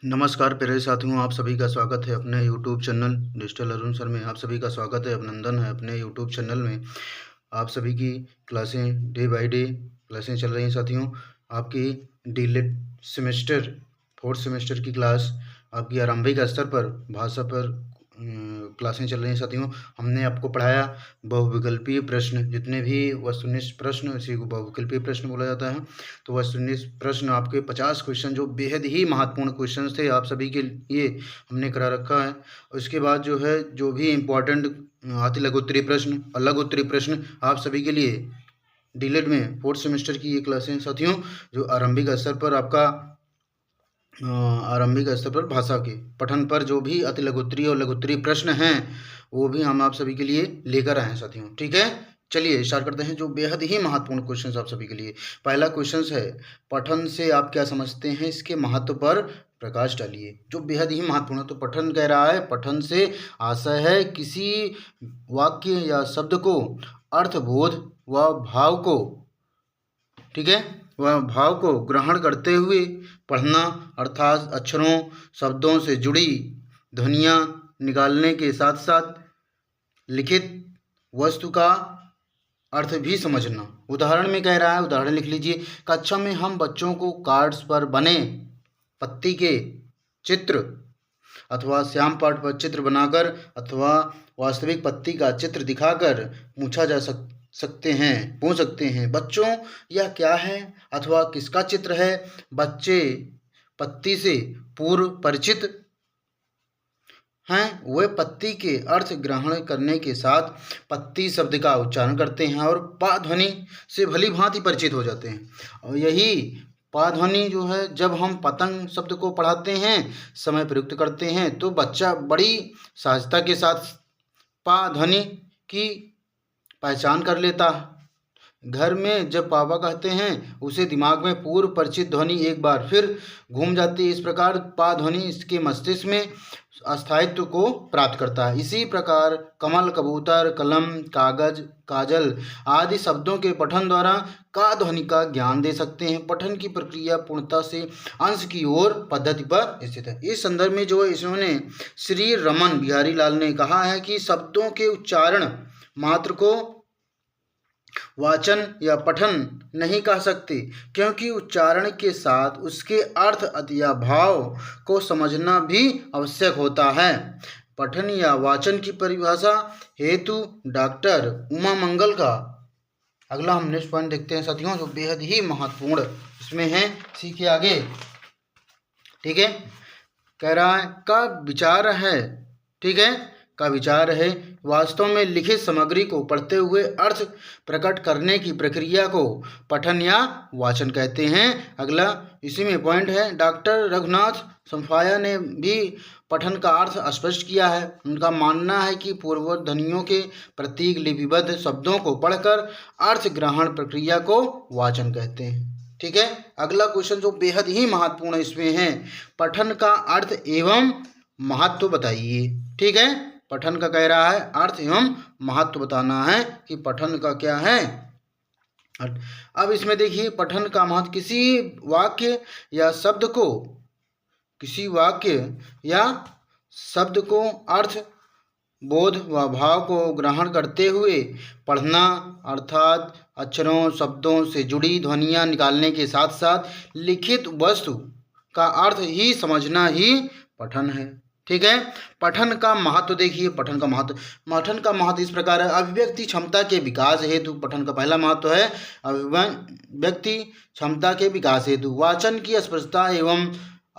नमस्कार प्यारे साथियों, आप सभी का स्वागत है अपने YouTube channel digital Arun sir में। आप सभी का स्वागत है, अभिनंदन है अपने यूट्यूब चैनल में। आप सभी की क्लासें डे बाय डे क्लासें चल रही हैं साथियों। आपकी डीलेट सेमेस्टर 4th सेमेस्टर की क्लास आपकी आरंभिक स्तर पर भाषा पर क्लासें चल रही हैं साथियों। हमने आपको पढ़ाया बहुविकल्पीय प्रश्न, जितने भी वस्तुनिष्ठ प्रश्न उसी को बहुविकल्पीय प्रश्न बोला जाता है। तो वस्तुनिष्ठ प्रश्न आपके 50 क्वेश्चन जो बेहद ही महत्वपूर्ण क्वेश्चन थे आप सभी के लिए हमने करा रखा है। उसके बाद जो है जो भी इम्पोर्टेंट अति लघु उत्तरीय प्रश्न और लघु उत्तरीय प्रश्न आप सभी के लिए डीलेट में 4th सेमेस्टर की ये क्लासें साथियों, जो आरंभिक स्तर पर आपका आरंभिक स्तर पर भाषा के पठन पर जो भी अति लघु उत्तरीय और लघु उत्तरीय प्रश्न हैं वो भी हम आप सभी के लिए लेकर आए हैं साथियों। ठीक है, चलिए स्टार्ट करते हैं जो बेहद ही महत्वपूर्ण क्वेश्चंस आप सभी के लिए। पहला क्वेश्चन है, पठन से आप क्या समझते हैं, इसके महत्व पर प्रकाश डालिए। जो बेहद ही महत्वपूर्ण है, तो पठन कह रहा है, पठन से आशय है किसी वाक्य या शब्द को अर्थबोध व भाव को, ठीक है, वह भाव को ग्रहण करते हुए पढ़ना, अर्थात अक्षरों शब्दों से जुड़ी ध्वनियाँ निकालने के साथ साथ लिखित वस्तु का अर्थ भी समझना। उदाहरण में कह रहा है, उदाहरण लिख लीजिए। कक्षा में हम बच्चों को कार्ड्स पर बने पत्ती के चित्र अथवा श्याम पाठ पर चित्र बनाकर अथवा वास्तविक पत्ती का चित्र दिखाकर पूछ सकते हैं बच्चों यह क्या है अथवा किसका चित्र है। बच्चे पत्ती से पूर्व परिचित हैं, वे पत्ती के अर्थ ग्रहण करने के साथ पत्ती शब्द का उच्चारण करते हैं और पा ध्वनि से भली भांति परिचित हो जाते हैं। और यही पा ध्वनि जो है, जब हम पतंग शब्द को पढ़ाते हैं समय प्रयुक्त करते हैं तो बच्चा बड़ी सहजता के साथ पा ध्वनि की पहचान कर लेता है। घर में जब पापा कहते हैं उसे दिमाग में पूर्व परिचित ध्वनि एक बार फिर घूम जाती है। इस प्रकार पा ध्वनि इसके मस्तिष्क में अस्थायित्व को प्राप्त करता है। इसी प्रकार कमल, कबूतर, कलम, कागज, काजल आदि शब्दों के पठन द्वारा का ध्वनि का ज्ञान दे सकते हैं। पठन की प्रक्रिया पूर्णता से अंश की ओर पद्धति पर स्थित है। इस संदर्भ में जो है इन्होंने श्री रमन बिहारी लाल ने कहा है कि शब्दों के उच्चारण मात्र को वाचन या पठन नहीं कह सकते, क्योंकि उच्चारण के साथ उसके अर्थ या भाव को समझना भी आवश्यक होता है। पठन या वाचन की परिभाषा हेतु डॉक्टर उमा मंगल का अगला हम नेक्स्ट पॉइंट देखते हैं साथियों, जो बेहद ही महत्वपूर्ण इसमें है। सीखिए आगे, ठीक है। कह रहा है का विचार है, ठीक है, का विचार है वास्तव में लिखित सामग्री को पढ़ते हुए अर्थ प्रकट करने की प्रक्रिया को पठन या वाचन कहते हैं। अगला इसी में पॉइंट है, डॉक्टर रघुनाथ संफाया ने भी पठन का अर्थ स्पष्ट किया है। उनका मानना है कि पूर्ववर्ती ध्वनियों के प्रतीक लिपिबद्ध शब्दों को पढ़कर अर्थ ग्रहण प्रक्रिया को वाचन कहते हैं। ठीक है, अगला क्वेश्चन जो बेहद ही महत्वपूर्ण इसमें है, पठन का अर्थ एवं महत्व बताइए। ठीक है, पठन का कह रहा है अर्थ एवं महत्व बताना है कि पठन का क्या है। अब इसमें देखिए, पठन का महत्व किसी वाक्य या शब्द को अर्थ बोध व भाव को ग्रहण करते हुए पढ़ना, अर्थात अक्षरों शब्दों से जुड़ी ध्वनियाँ निकालने के साथ साथ लिखित वस्तु का अर्थ ही समझना ही पठन है। ठीक है, पठन का महत्व देखिए। पठन का महत्व इस प्रकार है, अभिव्यक्ति क्षमता के विकास हेतु पठन का पहला महत्व है अभिव्यक्ति क्षमता के विकास हेतु, वाचन की स्पष्टता एवं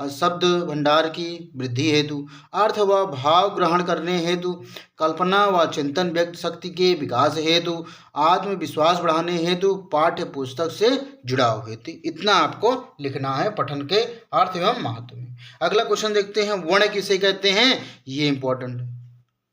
शब्द भंडार की वृद्धि हेतु, अर्थ व भाव ग्रहण करने हेतु, कल्पना व चिंतन व्यक्त शक्ति के विकास हेतु, आत्मविश्वास बढ़ाने हेतु, पाठ्य पुस्तक से जुड़ाव हेतु। इतना आपको लिखना है पठन के अर्थ एवं महत्व में। अगला क्वेश्चन देखते हैं, वर्ण किसे कहते हैं, ये इंपॉर्टेंट है।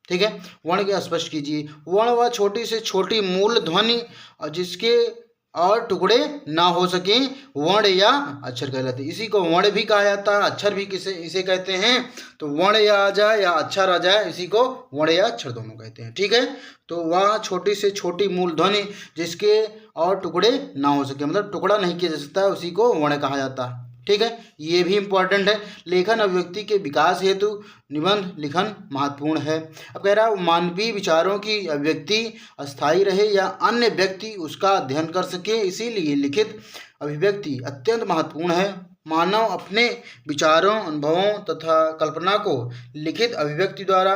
ठीक है, वर्ण के स्पष्ट कीजिए। वर्ण व छोटी से छोटी मूल ध्वनि जिसके और टुकड़े ना हो सके वर्ण या अक्षर कहलाते हैं। इसी को वर्ण भी कहा जाता है, अक्षर भी इसे कहते हैं। तो वर्ण या आ जाए या अक्षर आ जाए, इसी को वर्ण या अक्षर दोनों कहते हैं। ठीक है, तो वह छोटी से छोटी मूल ध्वनि जिसके और टुकड़े ना हो सके, मतलब टुकड़ा नहीं किया जा सकता है, उसी को वर्ण कहा जाता है। ठीक है, ये भी इम्पोर्टेंट है। लेखन अभिव्यक्ति के विकास हेतु निबंध लिखन महत्वपूर्ण है। अब कह रहा है मानवीय विचारों की अभिव्यक्ति अस्थायी रहे या अन्य व्यक्ति उसका अध्ययन कर सके, इसीलिए लिखित अभिव्यक्ति अत्यंत महत्वपूर्ण है। मानव अपने विचारों, अनुभवों तथा कल्पना को लिखित अभिव्यक्ति द्वारा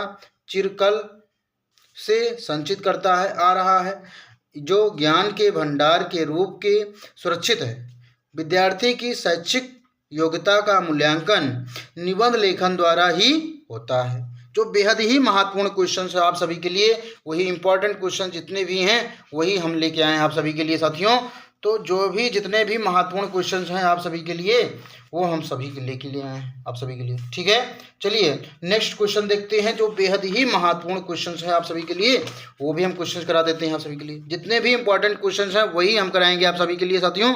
चिरकाल से संचित करता है आ रहा है, जो ज्ञान के भंडार के रूप के सुरक्षित है। विद्यार्थी की शैक्षिक योग्यता का मूल्यांकन निबंध लेखन द्वारा ही होता है। जो बेहद ही महत्वपूर्ण क्वेश्चन है आप सभी के लिए, वही इंपॉर्टेंट क्वेश्चन जितने भी हैं वही हम लेके आए हैं आप सभी के लिए साथियों। तो जो भी जितने भी महत्वपूर्ण क्वेश्चन हैं आप सभी के लिए वो हम सभी के लेके लिए आए हैं आप सभी के लिए, ठीक है। चलिए नेक्स्ट क्वेश्चन देखते हैं, जो बेहद ही महत्वपूर्ण क्वेश्चन हैं आप सभी के लिए, वो भी हम क्वेश्चन करा देते हैं आप सभी के लिए। जितने भी इंपॉर्टेंट क्वेश्चन हैं वही हम कराएंगे आप सभी के लिए साथियों।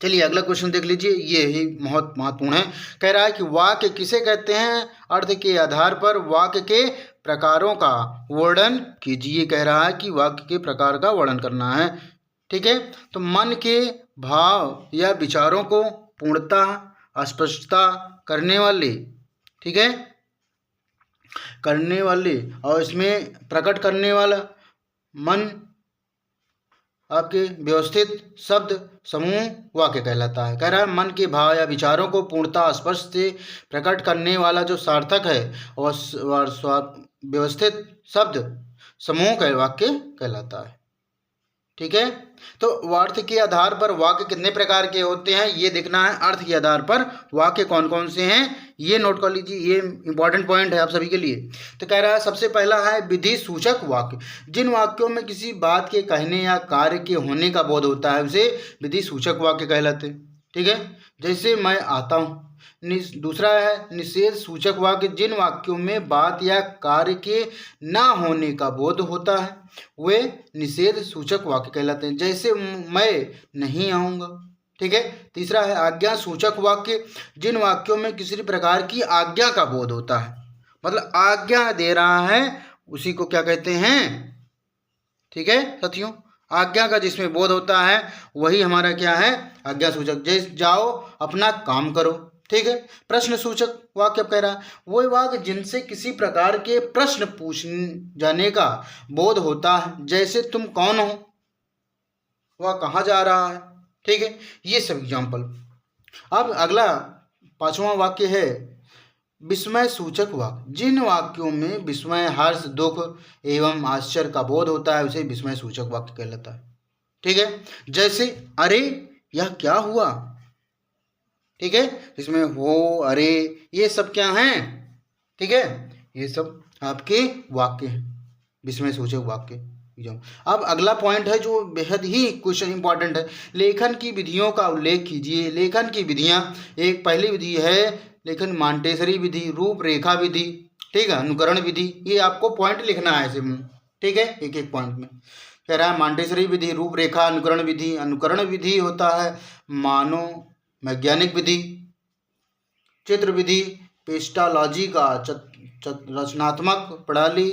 चलिए अगला क्वेश्चन देख लीजिए, ये ही बहुत महत्वपूर्ण है। कह रहा है कि वाक्य किसे कहते हैं, अर्थ के आधार पर वाक्य के प्रकारों का वर्णन कीजिए। कह रहा है कि वाक्य के प्रकार का वर्णन करना है, ठीक है। तो मन के भाव या विचारों को पूर्णतः स्पष्टता करने वाले, ठीक है, करने वाले और इसमें प्रकट करने वाला मन आपके व्यवस्थित शब्द समूह वाक्य कहलाता है। कह रहा है मन के भाव या विचारों को पूर्णतः स्पष्ट से प्रकट करने वाला जो सार्थक है और व्यवस्थित शब्द समूह का वाक्य कहलाता है, ठीक है। तो अर्थ के आधार पर वाक्य कितने प्रकार के होते हैं ये देखना है। अर्थ के आधार पर वाक्य कौन कौन से हैं ये नोट कर लीजिए, ये इंपॉर्टेंट पॉइंट है आप सभी के लिए। तो कह रहा है सबसे पहला है विधि सूचक वाक्य। जिन वाक्यों में किसी बात के कहने या कार्य के होने का बोध होता है उसे विधि सूचक वाक्य कहलाते हैं, ठीक है। जैसे मैं आता हूँ। दूसरा है निषेध सूचक वाक्य। जिन वाक्यों में बात या कार्य के ना होने का बोध होता है वे निषेध सूचक वाक्य कहलाते हैं। जैसे मैं नहीं आऊँगा, ठीक है। तीसरा है आज्ञा सूचक वाक्य। जिन वाक्यों में किसी प्रकार की आज्ञा का बोध होता है, मतलब आज्ञा दे रहा है उसी को क्या कहते हैं, ठीक है साथियों। आज्ञा का जिसमें बोध होता है वही हमारा क्या है, आज्ञा सूचक। जैसे जाओ अपना काम करो, ठीक है। प्रश्न सूचक वाक्य कह रहा है वो वाक्य जिनसे किसी प्रकार के प्रश्न पूछ जाने का बोध होता है। जैसे तुम कौन हो, वह कहाँ जा रहा है, ठीक है। ये सब एग्जाम्पल। अब अगला पांचवा वाक्य है विस्मय सूचक वाक्य। जिन वाक्यों में विस्मय, हर्ष, दुख एवं आश्चर्य का बोध होता है उसे विस्मय सूचक वाक्य कहलाता है, ठीक है। जैसे अरे यह क्या हुआ, ठीक है। इसमें हो, अरे ये सब क्या हैं, ठीक है, ये सब आपके वाक्य हैं, विस्मय सूचक वाक्य। अब अगला पॉइंट है जो बेहद ही क्वेश्चन इंपॉर्टेंट है, लेखन की विधियों का उल्लेख कीजिए। लेखन की विधियां, एक पहली विधि है लेखन मांटेसरी विधि, रूपरेखा विधि, ठीक है, अनुकरण विधि। ये आपको पॉइंट लिखना है ऐसे, ठीक है, एक एक पॉइंट में। कह रहा है मांटेसरी विधि, रूपरेखा, अनुकरण विधि। अनुकरण विधि होता है मानो वैज्ञानिक विधि, चित्र विधि, पेस्टालॉजी का रचनात्मक प्रणाली,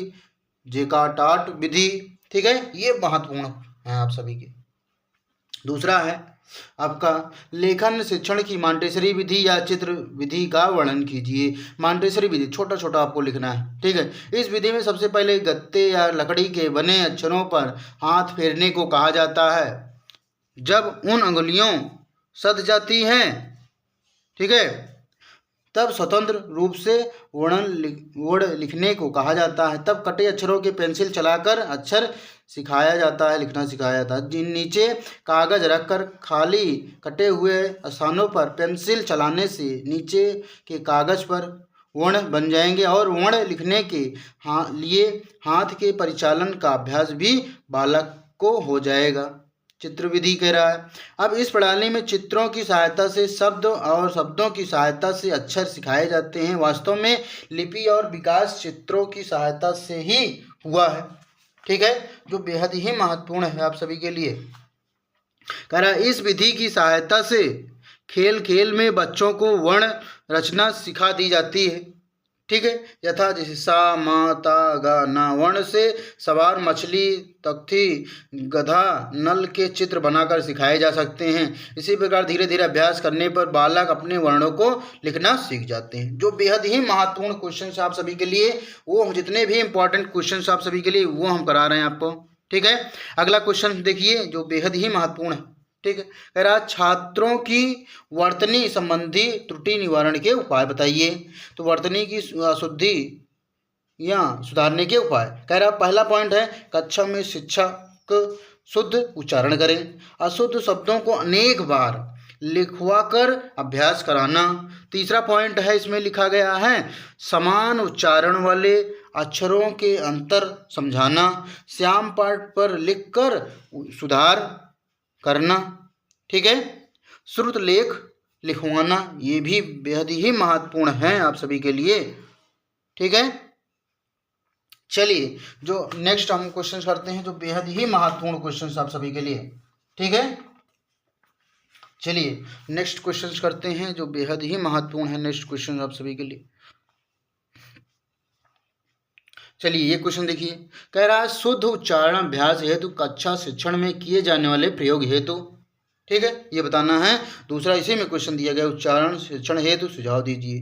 जेकार्ट विधि, ठीक है। ये महत्वपूर्ण है आप सभी के। दूसरा है आपका लेखन शिक्षण की मांटेसरी विधि या चित्र विधि का वर्णन कीजिए। मांटेसरी विधि छोटा छोटा आपको लिखना है, ठीक है। इस विधि में सबसे पहले गत्ते या लकड़ी के बने अक्षरों पर हाथ फेरने को कहा जाता है। जब उन अंगुलियों सध जाती हैं, ठीक है, तब स्वतंत्र रूप से वर्ण लिखने को कहा जाता है। तब कटे अक्षरों के पेंसिल चलाकर अक्षर सिखाया जाता है, लिखना सिखाया जाता है। जिन नीचे कागज रखकर खाली कटे हुए स्थानों पर पेंसिल चलाने से नीचे के कागज पर वर्ण बन जाएंगे और वर्ण लिखने के लिए हाथ के परिचालन का अभ्यास भी बालक को हो जाएगा। चित्र विधि कह रहा है अब इस प्रणाली में चित्रों की सहायता से शब्द और शब्दों की सहायता से अक्षर सिखाए जाते हैं। वास्तव में लिपि और विकास चित्रों की सहायता से ही हुआ है, ठीक है, जो बेहद ही महत्वपूर्ण है आप सभी के लिए। कह रहा है इस विधि की सहायता से खेल खेल में बच्चों को वर्ण रचना सिखा दी जाती है, ठीक है। यथा जैसे सा, मा, ता, गा, ना वर्ण से सवार मछली, तख्ती, गधा, नल के चित्र बनाकर सिखाए जा सकते हैं। इसी प्रकार धीरे धीरे अभ्यास करने पर बालक अपने वर्णों को लिखना सीख जाते हैं। जो बेहद ही महत्वपूर्ण क्वेश्चन आप सभी के लिए, वो जितने भी इंपॉर्टेंट क्वेश्चन आप सभी के लिए वो हम करा रहे हैं आपको। ठीक है। अगला क्वेश्चन देखिए जो बेहद ही महत्वपूर्ण है। ठीक है। कह रहा छात्रों की वर्तनी संबंधी त्रुटि निवारण के उपाय बताइए। तो वर्तनी की अशुद्धि या सुधारने के उपाय। कह रहा पहला पॉइंट है कक्षा में शिक्षक शुद्ध उच्चारण करें। अशुद्ध शब्दों को अनेक बार लिखवाकर अभ्यास कराना। तीसरा पॉइंट है इसमें लिखा गया है समान उच्चारण वाले अक्षरों के अंतर समझाना। श्याम पाठ पर लिखकर सुधार करना। ठीक है। श्रुत लेख लिखवाना, ये भी बेहद ही महत्वपूर्ण है आप सभी के लिए। ठीक है। चलिए जो नेक्स्ट हम क्वेश्चन करते हैं जो बेहद ही महत्वपूर्ण क्वेश्चन आप सभी के लिए। ठीक है। चलिए नेक्स्ट क्वेश्चन करते हैं जो बेहद ही महत्वपूर्ण है। नेक्स्ट क्वेश्चन आप सभी के लिए। चलिए ये क्वेश्चन देखिए। कह रहा है शुद्ध उच्चारण अभ्यास हेतु कक्षा शिक्षण में किए जाने वाले प्रयोग हेतु। ठीक है, ये बताना है। दूसरा इसी में क्वेश्चन दिया गया उच्चारण शिक्षण हेतु सुझाव दीजिए।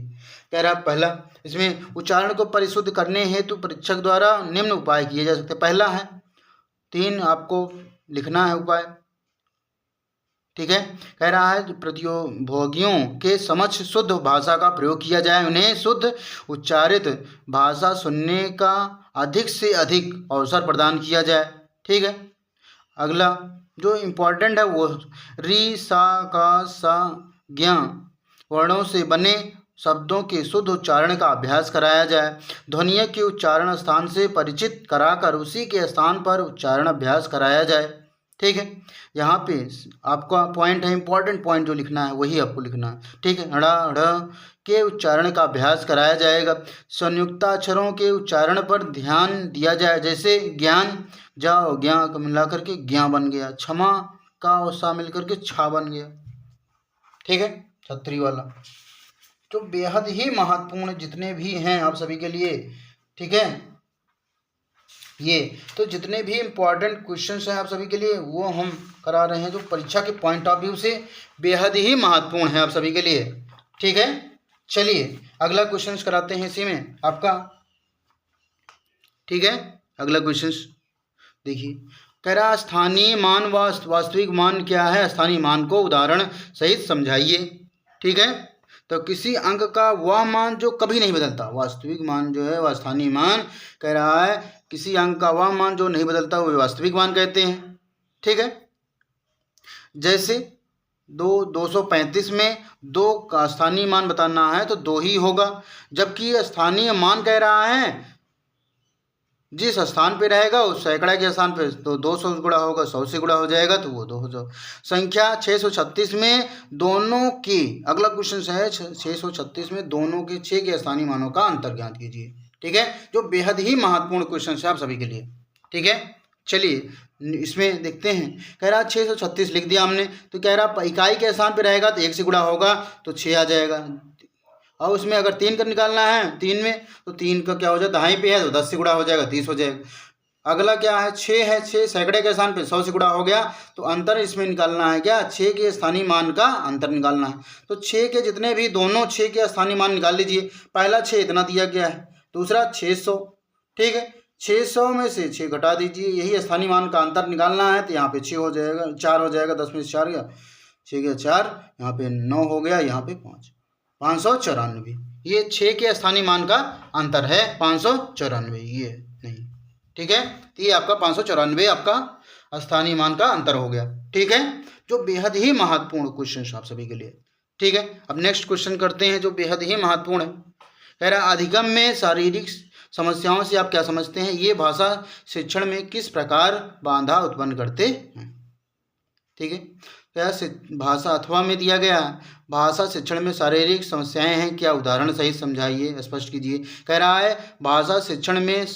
कह रहा है पहला इसमें उच्चारण को परिशुद्ध करने हेतु परीक्षक द्वारा निम्न उपाय किए जा सकते हैं। पहला है 3 आपको लिखना है उपाय। ठीक है। कह रहा है प्रतियोगियों के समक्ष शुद्ध भाषा का प्रयोग किया जाए, उन्हें शुद्ध उच्चारित भाषा सुनने का अधिक से अधिक अवसर प्रदान किया जाए। ठीक है। अगला जो इम्पोर्टेंट है वो री, सा, का, सा, ज्ञ वर्णों से बने शब्दों के शुद्ध उच्चारण का अभ्यास कराया जाए। ध्वनियों के उच्चारण स्थान से परिचित कराकर उसी के स्थान पर उच्चारण अभ्यास कराया जाए। ठीक है। यहाँ पे आपका पॉइंट है इंपॉर्टेंट पॉइंट जो लिखना है वही आपको लिखना है। ठीक है। ड़ ढ़ के उच्चारण का अभ्यास कराया जाएगा। संयुक्ताक्षरों के उच्चारण पर ध्यान दिया जाए, जैसे ज्ञान जा और ज्ञा को मिला करके ज्ञा बन गया, क्षमा का और सा मिल करके छा बन गया। ठीक है। छतरी वाला जो बेहद ही महत्वपूर्ण जितने भी हैं आप सभी के लिए। ठीक है। ये तो जितने भी इम्पोर्टेंट क्वेश्चंस हैं आप सभी के लिए वो हम करा रहे हैं जो परीक्षा के पॉइंट ऑफ व्यू से बेहद ही महत्वपूर्ण है आप सभी के लिए। ठीक है। चलिए अगला क्वेश्चंस कराते हैं इसी में आपका। ठीक है। अगला क्वेश्चंस देखिए। कह रहा स्थानीय मान व वास्तविक मान क्या है, स्थानीय मान को उदाहरण सहित समझाइए। ठीक है। तो किसी अंक का वह मान जो कभी नहीं बदलता, वास्तविक मान जो है वह स्थानीय मान। कह रहा है किसी अंक का वह मान जो नहीं बदलता वो वास्तविक मान कहते हैं। ठीक है। जैसे 235 में 2 का स्थानीय मान बताना है तो 2 ही होगा, जबकि स्थानीय मान कह रहा है जिस स्थान पे रहेगा उस सैकड़ा के स्थान पे तो 200 गुणा होगा, 100 से गुणा हो जाएगा तो वो 200। संख्या 636 में दोनों के, अगला क्वेश्चन है 636 में दोनों के 6 के स्थानीय मानों का अंतर ज्ञात कीजिए। ठीक है। जो बेहद ही महत्वपूर्ण क्वेश्चन है आप सभी के लिए। ठीक है। चलिए इसमें देखते हैं। कह रहा 636 लिख दिया हमने, तो कह रहा इकाई के स्थान पे रहेगा तो 1 से गुणा होगा तो 6 आ जाएगा। और उसमें अगर 3 का निकालना है 3 में तो 3 का क्या हो जाए, दहाई पे है तो 10 से गुणा हो जाएगा, 30 हो जाएगा। अगला क्या है 6 है, 6 सैकड़े के स्थान पे 100 से गुणा हो गया तो अंतर इसमें निकालना है क्या, 6 के स्थानीय मान का अंतर निकालना है। तो 6 के जितने भी दोनों 6 के स्थानीय मान निकाल लीजिए। पहला 6 इतना दिया गया है, दूसरा 600। ठीक है। 600 में से 6 घटा दीजिए, यही स्थानीय मान का अंतर निकालना है। तो यहाँ पे 6 हो जाएगा, 4 हो जाएगा, 10 में से 4 गया, 6 गया 4, यहाँ पे 9 हो गया, यहाँ पे 5, 594। ये 6 के स्थानीय मान का अंतर है 594, ये नहीं। ठीक है। तो ये आपका 594 आपका स्थानीय मान का अंतर हो गया। ठीक है। जो बेहद ही महत्वपूर्ण क्वेश्चन आप सभी के लिए। ठीक है। अब नेक्स्ट क्वेश्चन करते हैं जो बेहद ही महत्वपूर्ण है। कह रहा अधिगम में शारीरिक समस्याओं से आप क्या समझते हैं, ये भाषा शिक्षण में किस प्रकार बाधा उत्पन्न करते हैं। ठीक है। क्या भाषा अथवा में दिया गया भाषा शिक्षण में शारीरिक समस्याएं हैं, क्या उदाहरण सहित समझाइए, स्पष्ट कीजिए। कह रहा है भाषा शिक्षण में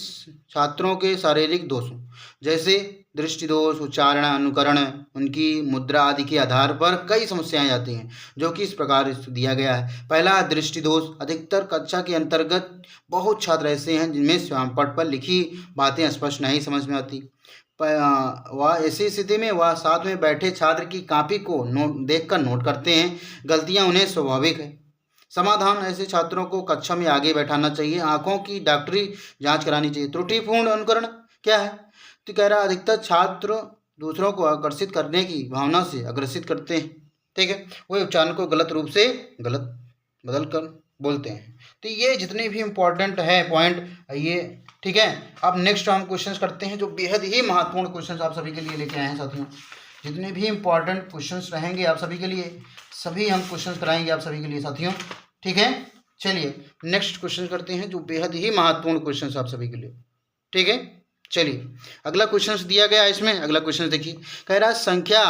छात्रों के शारीरिक दोषों जैसे दृष्टि दोष, उच्चारण, अनुकरण, उनकी मुद्रा आदि के आधार पर कई समस्याएं आती हैं, जो कि इस प्रकार दिया गया है। पहला, दृष्टि दोष। अधिकतर कक्षा के अंतर्गत बहुत छात्र ऐसे हैं जिनमें श्यामपट्ट पर लिखी बातें स्पष्ट नहीं समझ में आती। वह ऐसी स्थिति में वह साथ में बैठे छात्र की कॉपी को देखकर नोट करते हैं। गलतियां उन्हें स्वाभाविक है। समाधान, ऐसे छात्रों को कक्षा में आगे बैठाना चाहिए। आंखों की डॉक्टरी जांच करानी चाहिए। त्रुटिपूर्ण अनुकरण क्या है? तो कह रहा है अधिकतर छात्र दूसरों को आकर्षित करने की भावना से अग्रसित करते हैं। ठीक है, वो उच्चारण को गलत रूप से गलत बदल कर बोलते हैं। तो ये जितने भी इम्पोर्टेंट है पॉइंट ये, ठीक है। अब नेक्स्ट हम क्वेश्चंस करते हैं जो बेहद ही महत्वपूर्ण क्वेश्चंस आप सभी के लिए लेके आए हैं साथियों। जितने भी इम्पोर्टेंट क्वेश्चंस रहेंगे आप सभी के लिए, सभी हम क्वेश्चंस कराएंगे आप सभी के लिए साथियों। ठीक है, चलिए नेक्स्ट क्वेश्चन करते हैं जो बेहद ही महत्वपूर्ण क्वेश्चंस आप सभी के लिए। ठीक है, चलिए अगला क्वेश्चन दिया गया है इसमें। अगला क्वेश्चन देखिए, कह रहा है संख्या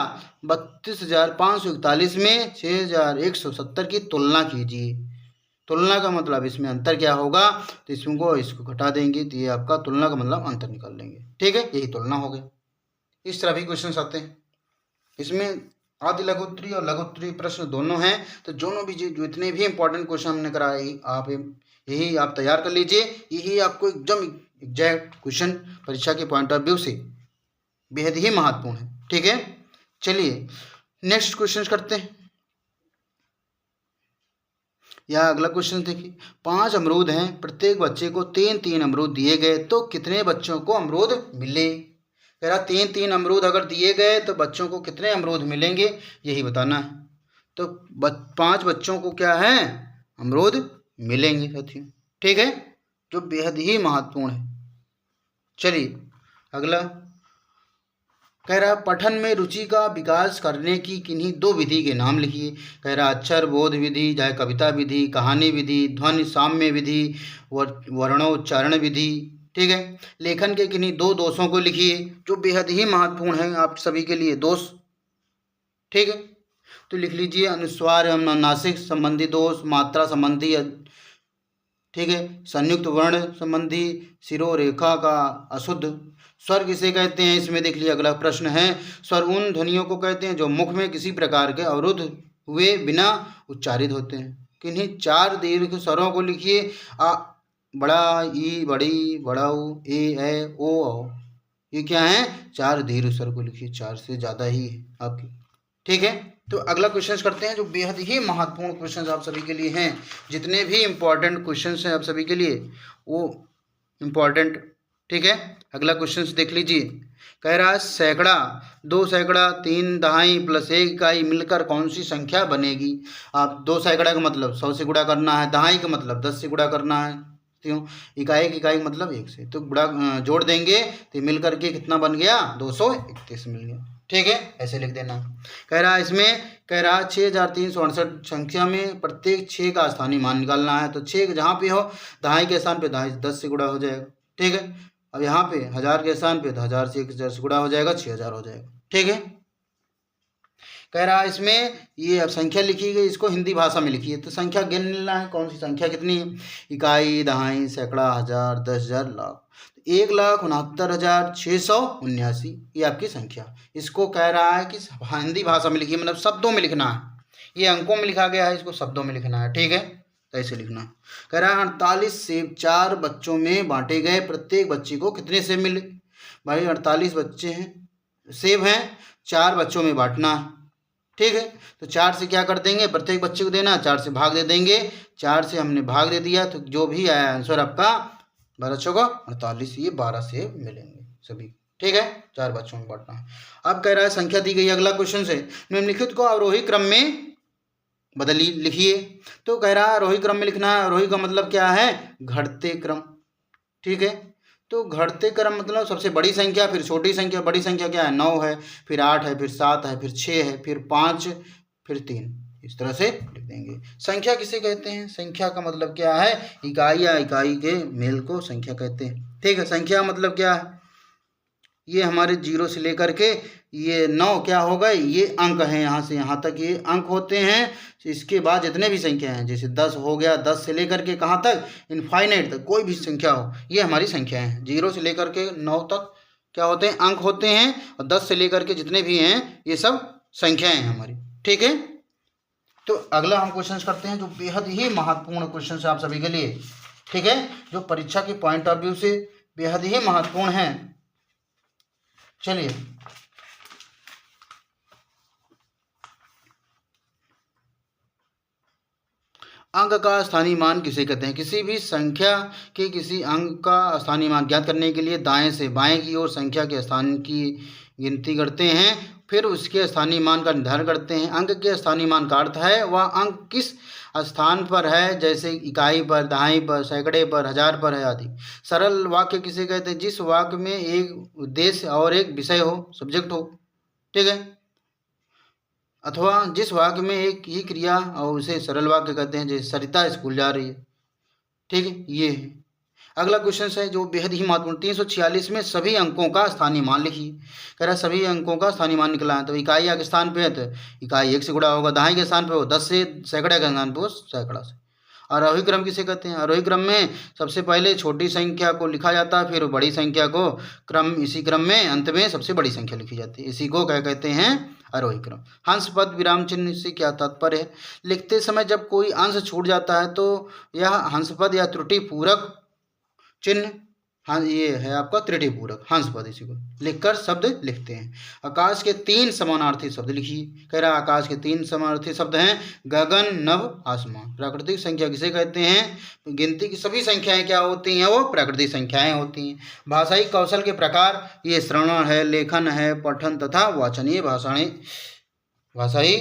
32,541 में 6,170 की तुलना कीजिए। तुलना का मतलब इसमें अंतर क्या होगा, तो इसको घटा देंगे तो ये आपका तुलना का मतलब अंतर निकाल लेंगे। ठीक है, यही तुलना हो गया। इस तरह भी क्वेश्चन आते हैं। इसमें आदि लघुत्तरी और लघुत्तरी प्रश्न दोनों हैं। तो दोनों भी जो इतने भी इंपॉर्टेंट क्वेश्चन हमने कराए आप यही आप तैयार कर लीजिए। यही आपको एकदम एग्जैक्ट क्वेश्चन परीक्षा के पॉइंट ऑफ व्यू से बेहद ही महत्वपूर्ण है। ठीक है, चलिए नेक्स्ट क्वेश्चन करते हैं। यह अगला क्वेश्चन देखिए, 5 अमरूद हैं, प्रत्येक बच्चे को 3-3 अमरूद दिए गए तो कितने बच्चों को अमरूद मिले। कह रहा 3-3 अमरूद अगर दिए गए तो बच्चों को कितने अमरूद मिलेंगे, यही बताना है। तो 5 बच्चों को क्या है, अमरूद मिलेंगे साथियों। ठीक है, जो बेहद ही महत्वपूर्ण है। चलिए अगला कह रहा पठन में रुचि का विकास करने की किन्हीं 2 विधि के नाम लिखिए। कह रहा अक्षर बोध विधि, चाहे कविता विधि, कहानी विधि, ध्वनि साम्य विधि, वर्णोच्चारण विधि। ठीक है, लेखन के किन्हीं 2 दोषों को लिखिए जो बेहद ही महत्वपूर्ण है आप सभी के लिए दोष। ठीक है, तो लिख लीजिए अनुस्वार एवं अनुनासिक संबंधी दोष, मात्रा संबंधी, ठीक है, संयुक्त वर्ण संबंधी, शिरोरेखा का अशुद्ध। स्वर किसे कहते हैं, इसमें देख लीजिए अगला प्रश्न है। स्वर उन ध्वनियों को कहते हैं जो मुख में किसी प्रकार के अवरुद्ध हुए बिना उच्चारित होते हैं। किन्हीं 4 दीर्घ स्वरों को लिखिए। आ, बड़ा, ई, बड़ी, बड़ाऊ, ए, ओ, औ। ये क्या है, 4 दीर्घ स्वर को लिखिए। 4 से ज़्यादा ही है आपकी। ठीक है, तो अगला क्वेश्चन करते हैं जो बेहद ही महत्वपूर्ण क्वेश्चन आप सभी के लिए हैं। जितने भी इम्पोर्टेंट क्वेश्चन हैं आप सभी के लिए वो इम्पोर्टेंट। ठीक है, अगला क्वेश्चन देख लीजिए। कह रहा है सैकड़ा, 2 सैकड़ा, 3 दहाई प्लस 1 इकाई मिलकर कौन सी संख्या बनेगी। आप 2 सैकड़ा का मतलब 100 से गुणा करना है, दहाई का मतलब 10 से गुणा करना है, क्यों, इकाई मतलब 1 से, तो गुणा जोड़ देंगे तो मिलकर के कितना बन गया, 231 मिल गया। ठीक है, ऐसे लिख देना। कह रहा है इसमें, कह रहा 6,368 संख्या में प्रत्येक 6 का स्थानीय मान निकालना है। तो 6 जहाँ पे हो दहाई के स्थान पे दहाई 10 से गुणा हो जाएगा। ठीक है, अब यहाँ पे 1000 के स्थान पे 1000 से 1000 से गुणा हो जाएगा, 6000 हो जाएगा। ठीक है, कह रहा है इसमें ये अब संख्या लिखी गई, इसको हिंदी भाषा में लिखिए। तो संख्या गिनना है, कौन सी संख्या कितनी है, इकाई, दहाई, सैकड़ा, 1000, 10,000, लाख। 1,69,679 ये आपकी संख्या। इसको कह रहा है कि हिंदी भाषा में लिखिए, मतलब शब्दों में लिखना है। ये अंकों में लिखा गया है, इसको शब्दों में लिखना है। ठीक है, तो ऐसे लिखना। कह रहा है 48 सेब 4 बच्चों में बांटे गए, प्रत्येक बच्चे को कितने सेब मिले। भाई 48 बच्चे हैं, सेब हैं, 4 बच्चों में बांटना है। ठीक है, तो 4 से क्या कर देंगे, प्रत्येक बच्चे को देना, 4 से भाग दे देंगे। 4 से हमने भाग दे दिया तो जो भी आया आंसर आपका 12 चौका 48, ये 12 सेब मिलेंगे सभी। ठीक है, 4 बच्चों में बांटना है। अब कह रहा है संख्या दी गई अगला क्वेश्चन से, निम्नलिखित को अवरोही क्रम में बदली लिखिए। तो कह रहा है आरोही क्रम में लिखना है। आरोही का मतलब क्या है, घटते क्रम। ठीक है, तो घटते क्रम मतलब सबसे बड़ी संख्या, फिर छोटी संख्या। बड़ी संख्या क्या है, 9 है, फिर 8 है, फिर 7 है, फिर 6 है, फिर 5, फिर 3, इस तरह से लिख देंगे। संख्या किसे कहते हैं, संख्या का मतलब क्या है, इकाई या इकाई के मेल को संख्या कहते हैं। ठीक है, संख्या मतलब क्या है, ये हमारे 0 से लेकर के ये 9 क्या हो गए, ये अंक हैं, यहाँ से यहाँ तक ये अंक होते हैं। इसके बाद जितने भी संख्या हैं, जैसे 10 हो गया, 10 से लेकर के कहाँ तक, इनफाइनाइट तक, कोई भी संख्या हो, ये हमारी संख्या है। 0 से लेकर के 9 तक क्या होते हैं? अंक होते हैं। और 10 से लेकर के जितने भी हैं ये सब संख्याएं हैं हमारी, ठीक है। तो अगला हम क्वेश्चन करते हैं जो बेहद ही महत्वपूर्ण क्वेश्चन है आप सभी के लिए, ठीक है, जो परीक्षा के पॉइंट ऑफ व्यू से बेहद ही महत्वपूर्ण है। चलिए, अंक का स्थानीय मान किसे कहते हैं? किसी भी संख्या के किसी अंक का स्थानीय मान ज्ञात करने के लिए दाएं से बाएं की ओर संख्या के स्थान की गिनती करते हैं, फिर उसके स्थानीय मान का निर्धारण करते हैं। अंक के स्थानीय मान का अर्थ है वह अंक किस स्थान पर है, जैसे इकाई पर, दहाई पर, सैकड़े पर, हजार पर है आदि। सरल वाक्य किसे कहते हैं? जिस वाक्य में एक उद्देश्य और एक विषय हो, सब्जेक्ट हो, ठीक है, अथवा जिस वाक्य में एक ही क्रिया और उसे सरल वाक्य कहते हैं, जैसे सरिता स्कूल जा रही है, ठीक है, ये है। अगला क्वेश्चन है जो बेहद ही महत्वपूर्ण, 346 में सभी अंकों का स्थानीय मान लिखिए। कह रहा है सभी अंकों का स्थानीय मान निकला है, तो इकाई के स्थान पे है तो इकाई 1 से गुणा होगा, दहाई के स्थान पे हो 10 से, सैकड़े के स्थान पे हो सैकड़ा से। आरोही क्रम किसे कहते हैं? आरोही क्रम में सबसे पहले छोटी संख्या को लिखा जाता है, फिर बड़ी संख्या को इसी क्रम में अंत में सबसे बड़ी संख्या लिखी जाती है, इसी को क्या कहते हैं? आरोही क्रम। हंस पद विराम चिन्ह से क्या तात्पर्य है? लिखते समय जब कोई अंश छूट जाता है तो यह हंस पद या त्रुटि पूरक चिन्ह, हाँ ये है आपका त्रुटि पूरक हंस पद, इसी को लिखकर शब्द लिखते हैं। आकाश के 3 समानार्थी शब्द लिखिए। कह रहा है आकाश के 3 समानार्थी शब्द हैं गगन, नभ, आसमान। प्राकृतिक संख्या किसे कहते हैं? गिनती की सभी संख्याएं क्या होती हैं? वो प्राकृतिक संख्याएं होती हैं। भाषाई कौशल के प्रकार ये श्रवण है, लेखन है, पठन तथा वाचन, ये भाषाई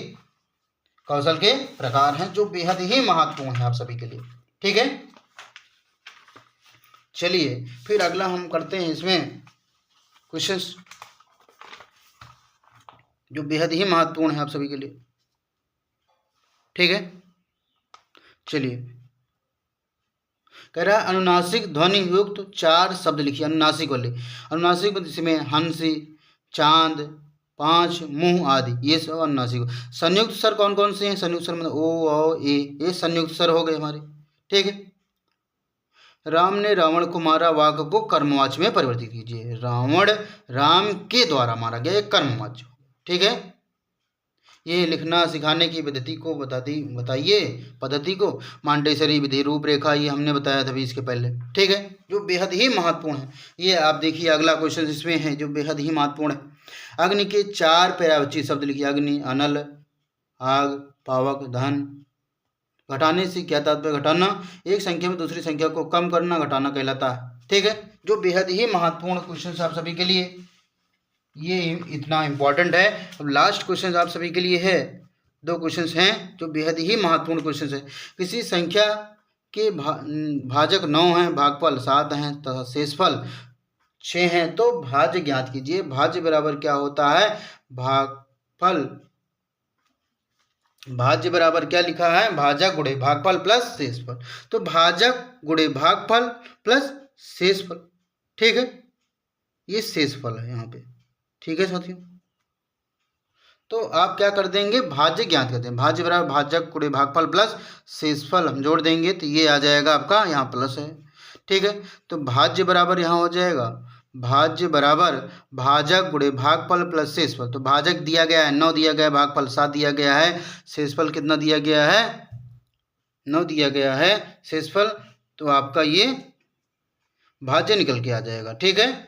कौशल के प्रकार हैं जो बेहद ही महत्वपूर्ण है आप सभी के लिए, ठीक है। चलिए फिर अगला हम करते हैं इसमें क्वेश्चंस जो बेहद ही महत्वपूर्ण है आप सभी के लिए, ठीक है। चलिए, कह रहा है अनुनासिक ध्वनि युक्त 4 शब्द लिखिए। अनुनासिक वाले, अनुनासिक इसमें हंसी, चांद, 5, मुंह आदि, ये सब अनुनासिक। संयुक्त स्वर कौन कौन से हैं? संयुक्त स्वर मतलब ओ, औ, ए, ये संयुक्त स्वर हो गए हमारे, ठीक है। राम ने रावण को मारा वाक्य को कर्मवाच्य में परिवर्तित कीजिए। रावण राम के द्वारा मारा गया, एक कर्मवाच्य, ठीक है। ये लिखना सिखाने की पद्धति को बताइए पद्धति को। मांटेसरी विधि रूपरेखा ये हमने बताया था अभी इसके पहले, ठीक है, जो बेहद ही महत्वपूर्ण है। ये आप देखिए अगला क्वेश्चन इसमें है जो बेहद ही महत्वपूर्ण है। अग्नि के 4 पर्यायवाची शब्द लिखिए। अग्नि, अनल, आग, पावक, धन। घटाने से क्या तात्पर्य? घटाना, एक संख्या में दूसरी संख्या को कम करना घटाना कहलाता है, ठीक है, जो बेहद ही महत्वपूर्ण क्वेश्चन आप सभी के लिए, ये इतना इम्पोर्टेंट है। अब लास्ट क्वेश्चन आप सभी के लिए है, 2 क्वेश्चन हैं जो बेहद ही महत्वपूर्ण क्वेश्चन है। किसी संख्या के भाजक 9 हैं, भागफल 7 हैं तथा शेषफल 6 हैं, तो भाज्य ज्ञात कीजिए। भाज्य बराबर क्या होता है? भाज्य बराबर क्या लिखा है? भाजक गुणे भागफल प्लस शेषफल। तो भाजक गुणे भागफल प्लस शेषफल, ठीक है, ये शेषफल है यहाँ पे, ठीक है साथियों। तो आप क्या कर देंगे? भाज्य ज्ञात करते हैं। भाज्य बराबर भाजक गुणे भागफल प्लस शेषफल हम जोड़ देंगे तो ये आ जाएगा आपका, यहाँ प्लस है, ठीक है। तो भाज्य बराबर यहाँ हो जाएगा भाज्य बराबर भाजक गुणे भागफल प्लस शेषफल। तो भाजक दिया गया है 9 दिया गया है, भागफल 7 दिया गया है, शेषफल कितना दिया गया है? 9 दिया गया है शेषफल। तो आपका ये भाज्य निकल के आ जाएगा, ठीक है।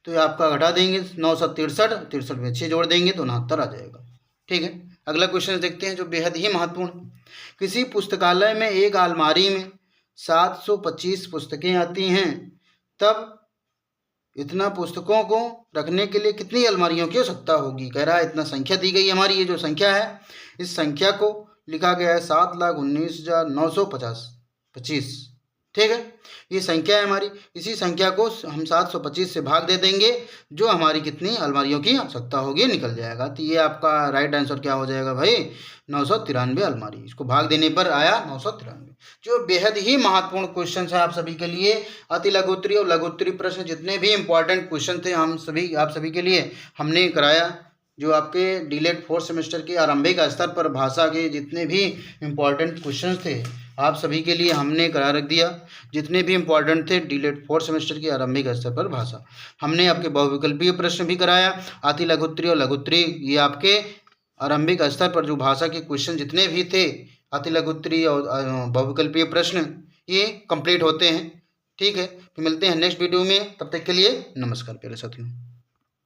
तो आपका घटा देंगे 9 7 63 में 6 जोड़ देंगे तो 69 आ जाएगा, ठीक है। अगला क्वेश्चन देखते हैं जो बेहद ही महत्वपूर्ण। किसी पुस्तकालय में एक अलमारी में 725 पुस्तकें आती हैं, तब इतना पुस्तकों को रखने के लिए कितनी अलमारियों की आवश्यकता होगी? कह रहा है इतना संख्या दी गई हमारी, ये जो संख्या है इस संख्या को लिखा गया है 7,19,925, ठीक है, ये संख्या है हमारी। इसी संख्या को हम 725 से भाग दे देंगे, जो हमारी कितनी अलमारियों की आवश्यकता होगी निकल जाएगा। तो ये आपका राइट आंसर क्या हो जाएगा भाई? 993 अलमारी। इसको भाग देने पर आया 993, जो बेहद ही महत्वपूर्ण क्वेश्चन है आप सभी के लिए। अति लघुत्तरी और लघुत्तरी प्रश्न जितने भी इंपॉर्टेंट क्वेश्चन थे आप सभी के लिए हमने कराया। जो आपके डीलेट 4th सेमेस्टर के आरंभिक स्तर पर भाषा के जितने भी इम्पॉर्टेंट क्वेश्चन थे आप सभी के लिए हमने करा रख दिया जितने भी इम्पोर्टेंट थे डीलेट 4th सेमेस्टर की आरंभिक स्तर पर भाषा। हमने आपके बहुविकल्पीय प्रश्न भी कराया, अति लघुत्तरी और लघुत्तरी, ये आपके आरंभिक स्तर पर जो भाषा के क्वेश्चन जितने भी थे, अति लघुत्तरी और बहुविकल्पीय प्रश्न, ये कंप्लीट होते हैं। ठीक है, फिर मिलते हैं नेक्स्ट वीडियो में, तब तक के लिए नमस्कार प्यारे साथियों।